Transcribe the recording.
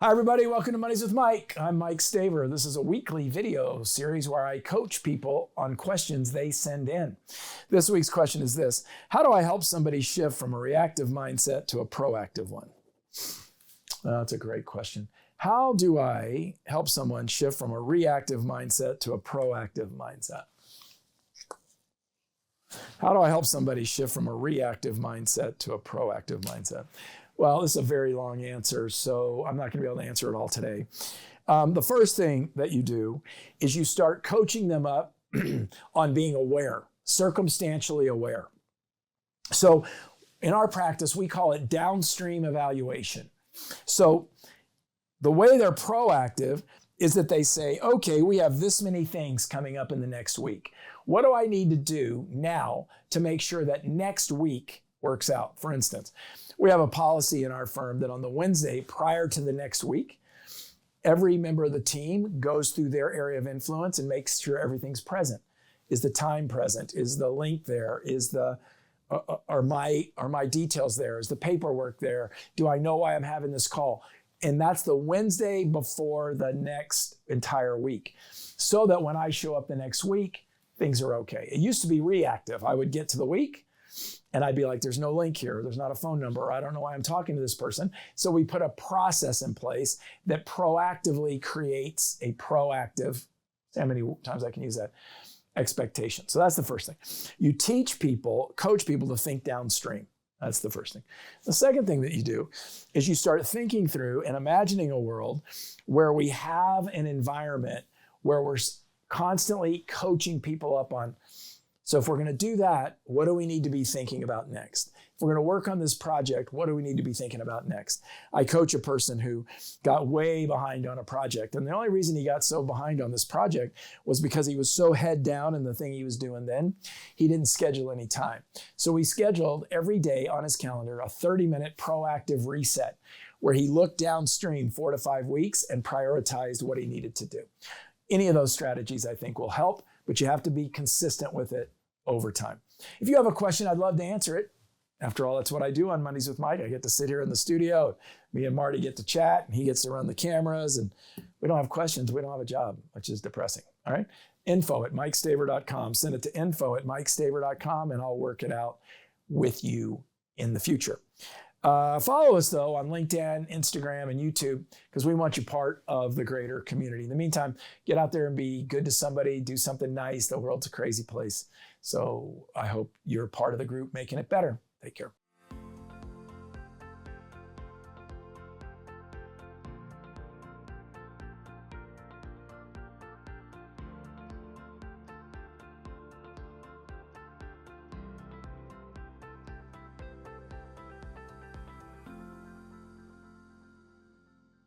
Hi everybody, welcome to Mondays with Mike. I'm Mike Staver. This is a weekly video series where I coach people on questions they send in. This week's question is this: how do I help somebody shift from a reactive mindset to a proactive one? That's a great question. How do I help someone shift from a reactive mindset to a proactive mindset? How do I help somebody shift from a reactive mindset to a proactive mindset? Well, this is a very long answer, so I'm not going to be able to answer it all today. The first thing that you do is you start coaching them up on being aware, circumstantially aware. So in our practice, we call it downstream evaluation. So the way they're proactive is that they say, okay, we have this many things coming up in the next week. What do I need to do now to make sure that next week works out? For instance, we have a policy in our firm that on the Wednesday prior to the next week, every member of the team goes through their area of influence and makes sure everything's present. Is the time present? Is the link there? Are my details there? Is the paperwork there? Do I know why I'm having this call? And that's the Wednesday before the next entire week, so that when I show up the next week, things are okay. It used to be reactive. I would get to the week and I'd be like, there's no link here. There's not a phone number. I don't know why I'm talking to this person. So we put a process in place that proactively creates a proactive, how many times I can use that, expectation. So that's the first thing. You teach people, coach people to think downstream. That's the first thing. The second thing that you do is you start thinking through and imagining a world where we have an environment where we're constantly coaching people up on. So if we're going to do that, what do we need to be thinking about next? If we're going to work on this project, what do we need to be thinking about next? I coach a person who got way behind on a project. And the only reason he got so behind on this project was because he was so head down in the thing he was doing then, he didn't schedule any time. So he scheduled every day on his calendar a 30-minute proactive reset where he looked downstream 4 to 5 weeks and prioritized what he needed to do. Any of those strategies I think will help, but you have to be consistent with it over time. If you have a question, I'd love to answer it. After all, that's what I do on Mondays with Mike. I get to sit here in the studio. Me and Marty get to chat, and he gets to run the cameras, and we don't have questions. We don't have a job, which is depressing. All right? info@mikestaver.com. Send it to info@mikestaver.com, and I'll work it out with you in the future. Follow us, though, on LinkedIn, Instagram, and YouTube, because we want you part of the greater community. In the meantime, get out there and be good to somebody, do something nice. The world's a crazy place. So I hope you're part of the group making it better. Take care.